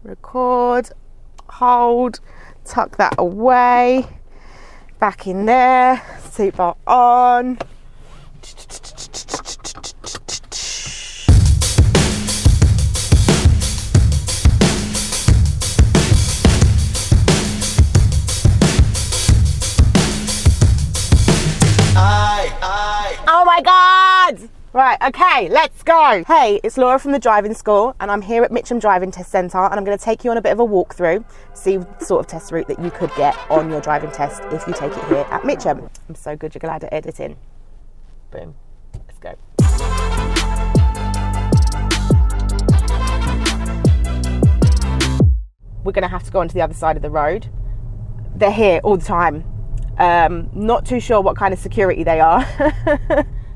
Record, hold, tuck that away, back in there, seatbelt on. Oh my God! Right, okay, let's go. Hey, it's Laura from the driving school and I'm here at Mitcham Driving Test Centre and I'm going to take you on a bit of a walkthrough, see the sort of test route that you could get on your driving test if you take it here at Mitcham. I'm so good, you're glad at editing. Boom, let's go. We're going to have to go onto the other side of the road. They're here all the time. Not too sure what kind of security they are.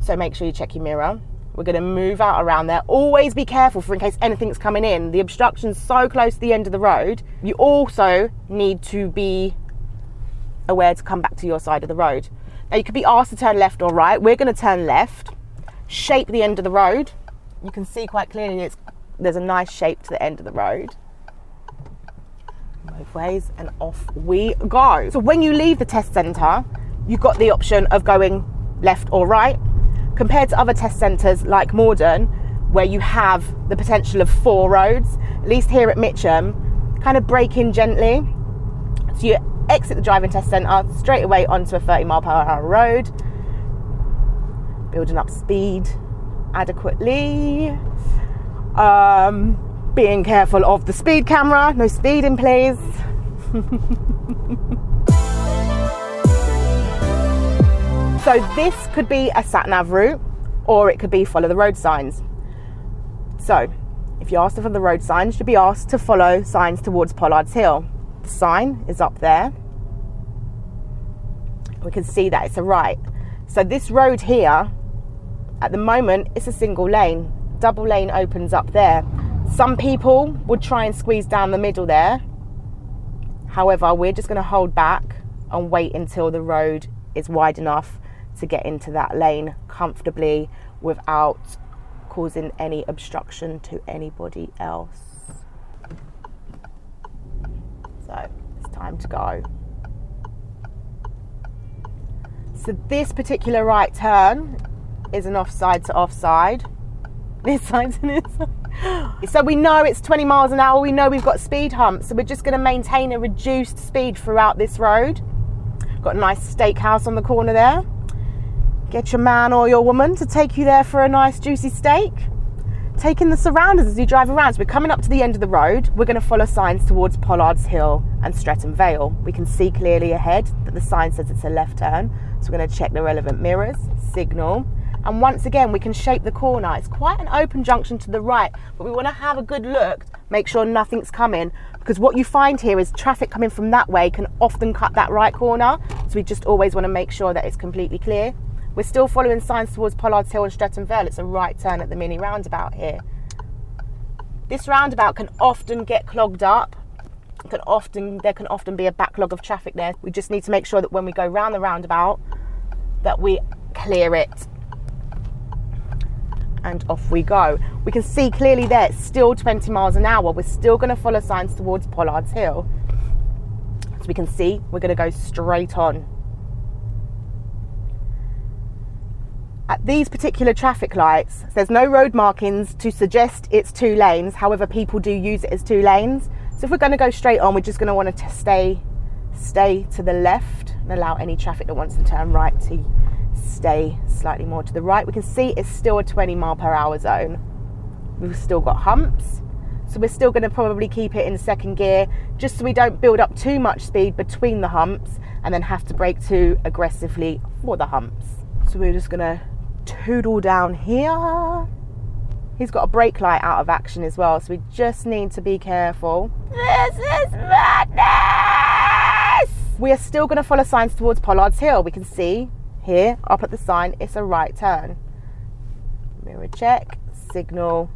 So make sure you check your mirror. We're going to move out around there. Always be careful for in case anything's coming in. The obstruction's so close to the end of the road. You also need to be aware to come back to your side of the road. Now you could be asked to turn left or right. We're going to turn left, shape the end of the road. You can see quite clearly there's a nice shape to the end of the road. Both ways and off we go. So when you leave the test centre, you've got the option of going left or right. Compared to other test centres like Morden, where you have the potential of 4 roads, at least here at Mitcham, kind of brake in gently. So you exit the driving test centre straight away onto a 30-mile-per-hour road, building up speed adequately. Being careful of the speed camera, no speeding please. So this could be a sat-nav route or it could be follow the road signs. So if you're asked to follow the road signs, you'll be asked to follow signs towards Pollard's Hill. The sign is up there. We can see that it's a right. So this road here, at the moment, it's a single lane. Double lane opens up there. Some people would try and squeeze down the middle there. However, we're just going to hold back and wait until the road is wide enough to get into that lane comfortably without causing any obstruction to anybody else. So it's time to go. So this particular right turn is an offside to offside. This side's an inside. So we know it's 20 miles an hour, we know we've got speed humps, so we're just going to maintain a reduced speed throughout this road. Got a nice steakhouse on the corner there. Get your man or your woman to take you there for a nice juicy steak. Take in the surroundings as you drive around. So we're coming up to the end of the road. We're going to follow signs towards Pollard's Hill and Streatham Vale. We can see clearly ahead that the sign says it's a left turn. So we're going to check the relevant mirrors, signal. And once again, we can shape the corner. It's quite an open junction to the right, but we want to have a good look, make sure nothing's coming, because what you find here is traffic coming from that way can often cut that right corner. So we just always want to make sure that it's completely clear. We're still following signs towards Pollard's Hill and Streatham Vale. It's a right turn at the mini roundabout here. This roundabout can often get clogged up. There can often be a backlog of traffic there. We just need to make sure that when we go round the roundabout that we clear it. And off we go. We can see clearly there it's still 20 miles an hour. We're still going to follow signs towards Pollard's Hill. As we can see, we're going to go straight on. At these particular traffic lights, there's no road markings to suggest it's 2 lanes. However, people do use it as 2 lanes. So if we're going to go straight on, we're just going to want to stay to the left and allow any traffic that wants to turn right to stay slightly more to the right. We can see it's still a 20-mile-per-hour zone. We've still got humps, so we're still going to probably keep it in 2nd gear just so we don't build up too much speed between the humps and then have to brake too aggressively for the humps. So we're just going to toodle down here. He's got a brake light out of action as well, so we just need to be careful. This is madness! We are still going to follow signs towards Pollard's Hill. We can see here, up at the sign, it's a right turn. Mirror check, signal.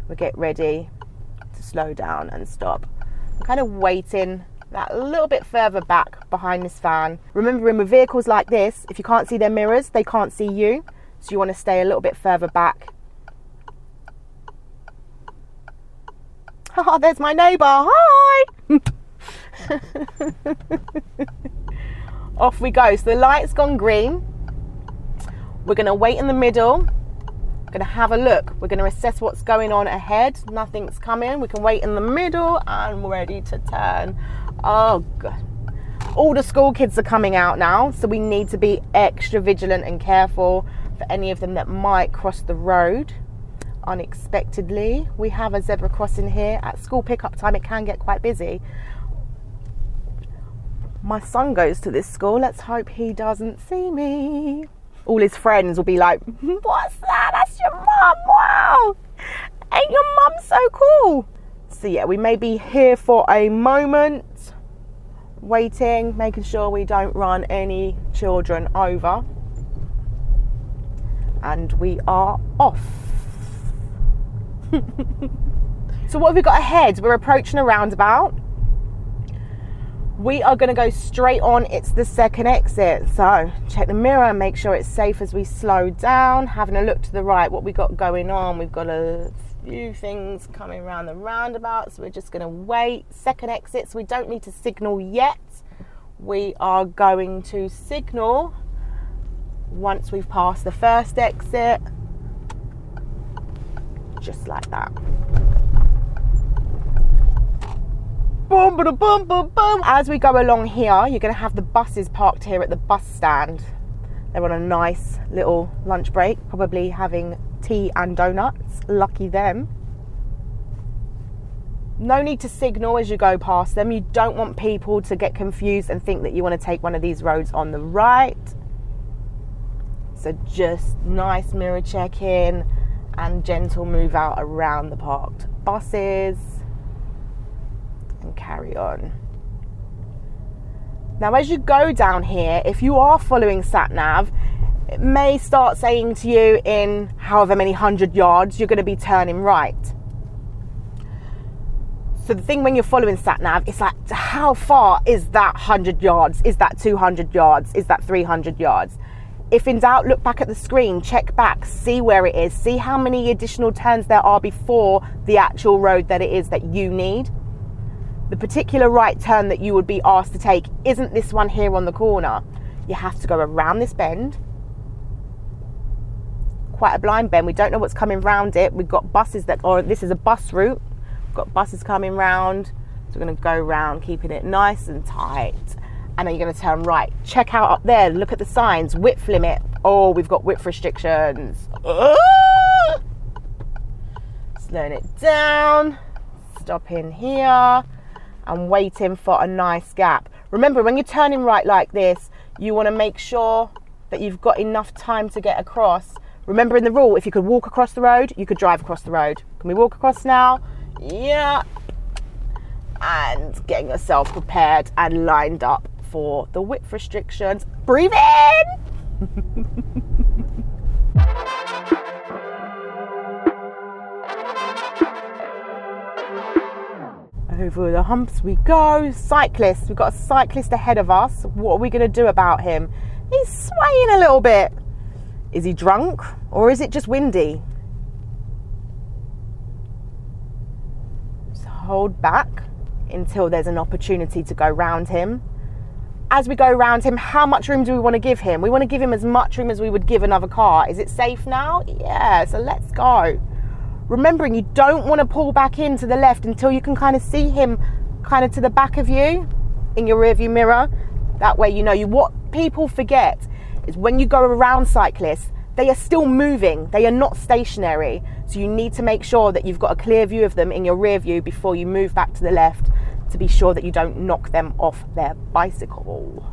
We'll get ready to slow down and stop. I'm kind of waiting that a little bit further back behind this van. Remembering with vehicles like this, if you can't see their mirrors, they can't see you. So you want to stay a little bit further back. Oh, there's my neighbour. Hi. Off we go. So the light's gone green. We're going to wait in the middle. We're going to have a look. We're going to assess what's going on ahead. Nothing's coming. We can wait in the middle and we're ready to turn. Oh, God. All the school kids are coming out now, so we need to be extra vigilant and careful for any of them that might cross the road unexpectedly. We have a zebra crossing here. At school pickup time, it can get quite busy. My son goes to this school. Let's hope he doesn't see me. All his friends will be like, what's that? That's your mum. Wow. Ain't your mum so cool? So yeah, we may be here for a moment, waiting, making sure we don't run any children over. And we are off. So what have we got ahead? We're approaching a roundabout. We are going to go straight on. It's the second exit. So check the mirror and make sure it's safe as we slow down. Having a look to the right, what we got going on. We've got a few things coming around the roundabout. So we're just going to wait. Second exit. So we don't need to signal yet. We are going to signal once we've passed the first exit. Just like that. Boom, boom, boom, boom, boom. As we go along here, you're going to have the buses parked here at the bus stand. They're on a nice little lunch break, probably having tea and donuts. Lucky them. No need to signal as you go past them. You don't want people to get confused and think that you want to take one of these roads on the right. So just nice mirror check in and gentle move out around the parked buses. And carry on. Now as you go down here, if you are following sat-nav, it may start saying to you in however many 100 yards you're going to be turning right. So the thing when you're following sat-nav, it's like, how far is that 100 yards? Is that 200 yards? Is that 300 yards? If in doubt, look back at the screen, check back, see where it is, see how many additional turns there are before the actual road that it is that you need. The particular right turn that you would be asked to take isn't this one here on the corner. You have to go around this bend. Quite a blind bend. We don't know what's coming round it. We've got buses this is a bus route. We've got buses coming round. So we're going to go round, keeping it nice and tight. And then you're going to turn right. Check out up there. Look at the signs. Width limit. Oh, we've got width restrictions. Slowing it down. Stop in here. And waiting for a nice gap. Remember, when you're turning right like this, you want to make sure that you've got enough time to get across. Remember in the rule, if you could walk across the road, you could drive across the road. Can we walk across now? Yeah. And getting yourself prepared and lined up for the width restrictions. Breathe in! Over the humps we go. Cyclist. We've got a cyclist ahead of us. What are we going to do about him? He's swaying a little bit. Is he drunk or is it just windy? Just hold back until there's an opportunity to go round him. As we go round him, how much room do we want to give him? We want to give him as much room as we would give another car. Is it safe now? Yeah, so let's go. Remembering you don't want to pull back into the left until you can kind of see him kind of to the back of you in your rearview mirror. That way you know what people forget is when you go around cyclists, they are still moving. They are not stationary. So you need to make sure that you've got a clear view of them in your rear view before you move back to the left to be sure that you don't knock them off their bicycle.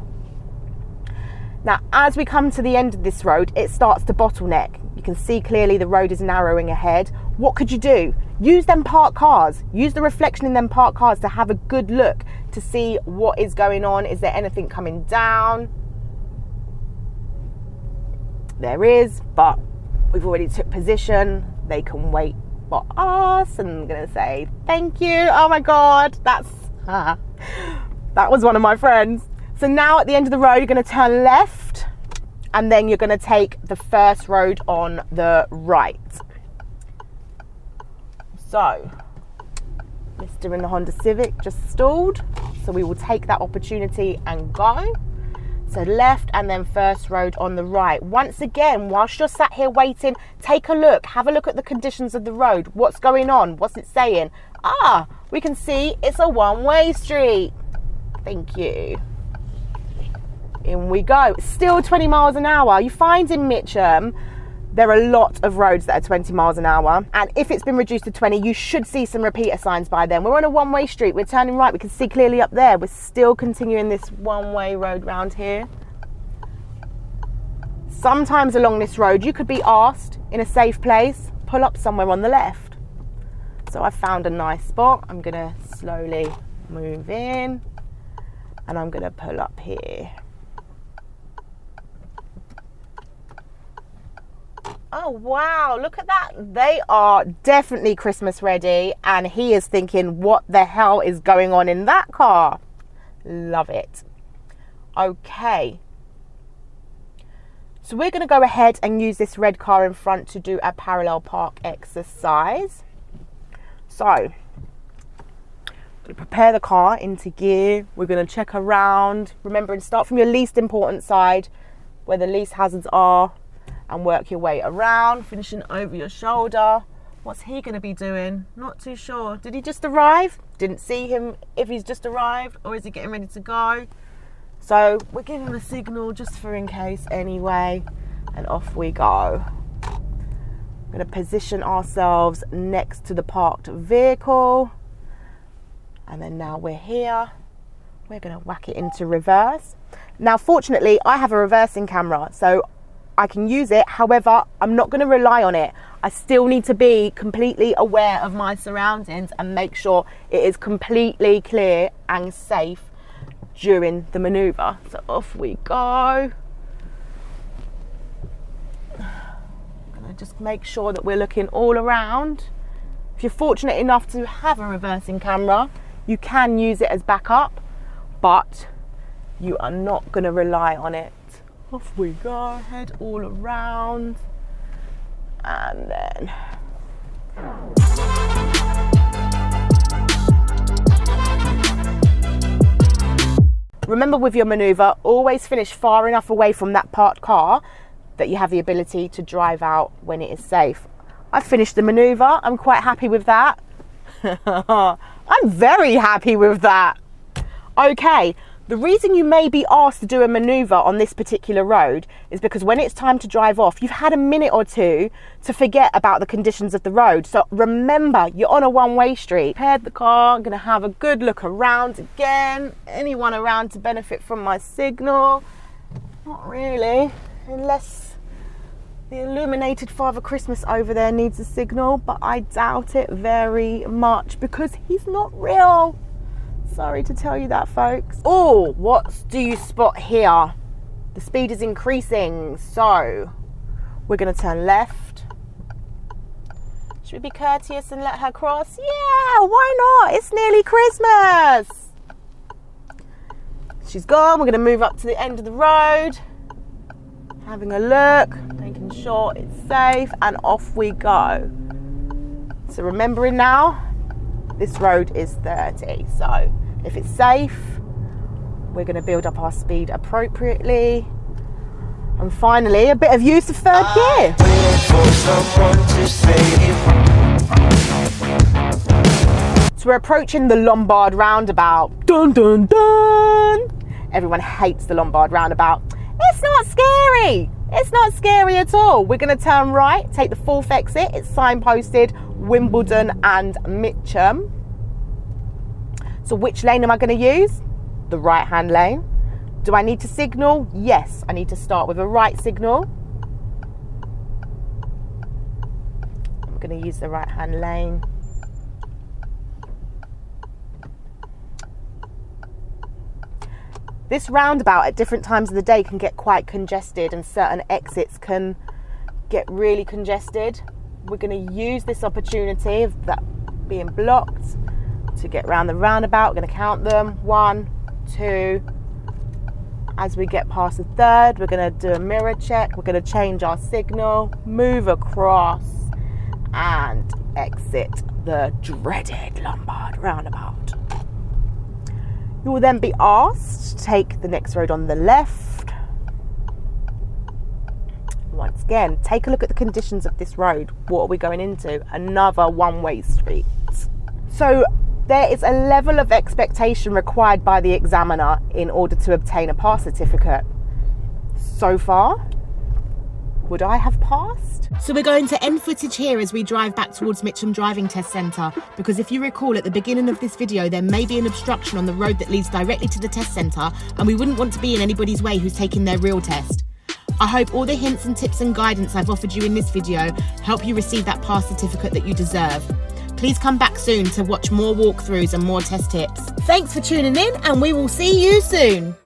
Now, as we come to the end of this road, it starts to bottleneck. You can see clearly the road is narrowing ahead. What could you do? Use them parked cars. Use the reflection in them parked cars to have a good look to see what is going on. Is there anything coming down? There is, but we've already took position. They can wait for us. And I'm going to say thank you. Oh my God, that was one of my friends. So now at the end of the road, you're going to turn left and then you're going to take the first road on the right. So Mr. and the Honda Civic just stalled, so we will take that opportunity and go. So left and then first road on the right. Once again, whilst you're sat here waiting, take a look, have a look at the conditions of the road. What's going on? What's it saying? We can see it's a one-way street. Thank you. In we go. Still 20 miles an hour. You find in Mitcham, there are a lot of roads that are 20 miles an hour. And if it's been reduced to 20, you should see some repeater signs by then. We're on a one-way street. We're turning right. We can see clearly up there. We're still continuing this one-way road round here. Sometimes along this road, you could be asked in a safe place, pull up somewhere on the left. So I found a nice spot. I'm going to slowly move in and I'm going to pull up here. Oh, wow, look at that. They are definitely Christmas ready. And he is thinking, what the hell is going on in that car? Love it. Okay. So we're going to go ahead and use this red car in front to do a parallel park exercise. So, I'm going to prepare the car into gear. We're going to check around. Remember, and start from your least important side, where the least hazards are, and work your way around, finishing over your shoulder. What's he going to be doing? Not too sure. Did he just arrive? Didn't see him if he's just arrived, or is he getting ready to go? So we're giving him a signal just for in case anyway, and off we go. We're going to position ourselves next to the parked vehicle, and then now we're here. We're going to whack it into reverse. Now, fortunately, I have a reversing camera, so I can use it. However, I'm not going to rely on it. I still need to be completely aware of my surroundings and make sure it is completely clear and safe during the maneuver. So off we go. I'm going to just make sure that we're looking all around. If you're fortunate enough to have a reversing camera, you can use it as backup, but you are not going to rely on it. Off we go, head all around, and then remember, with your manoeuvre, always finish far enough away from that parked car that you have the ability to drive out when it is safe. I've finished the manoeuvre. I'm quite happy with that. I'm very happy with that. Okay. The reason you may be asked to do a manoeuvre on this particular road is because when it's time to drive off, you've had a minute or two to forget about the conditions of the road. So remember, you're on a one-way street. Prepared the car, I'm going to have a good look around again. Anyone around to benefit from my signal? Not really, unless the illuminated Father Christmas over there needs a signal, but I doubt it very much because he's not real. Sorry to tell you that, folks. Oh, what do you spot here? The speed is increasing, so we're going to turn left. Should we be courteous and let her cross? Yeah, why not? It's nearly Christmas. She's gone. We're going to move up to the end of the road. Having a look, making sure it's safe, and off we go. So remembering now, this road is 30, so if it's safe, we're going to build up our speed appropriately. And finally, a bit of use of third gear. So we're approaching the Lombard roundabout. Dun dun dun! Everyone hates the Lombard roundabout. It's not scary. It's not scary at all. We're going to turn right, take the fourth exit. It's signposted Wimbledon and Mitchum. So which lane am I going to use? The right-hand lane. Do I need to signal? Yes, I need to start with a right signal. I'm going to use the right-hand lane. This roundabout at different times of the day can get quite congested, and certain exits can get really congested. We're going to use this opportunity of that being blocked to get around the roundabout. We're going to count them. 1, 2. As we get past the third, we're going to do a mirror check. We're going to change our signal, move across, and exit the dreaded Lombard roundabout. You will then be asked to take the next road on the left. Once again, take a look at the conditions of this road. What are we going into? Another one-way street. So there is a level of expectation required by the examiner in order to obtain a pass certificate. So far, would I have passed? So we're going to end footage here as we drive back towards Mitcham Driving Test Centre, because if you recall at the beginning of this video there may be an obstruction on the road that leads directly to the test centre, and we wouldn't want to be in anybody's way who's taking their real test. I hope all the hints and tips and guidance I've offered you in this video help you receive that pass certificate that you deserve. Please come back soon to watch more walkthroughs and more test tips. Thanks for tuning in, and we will see you soon.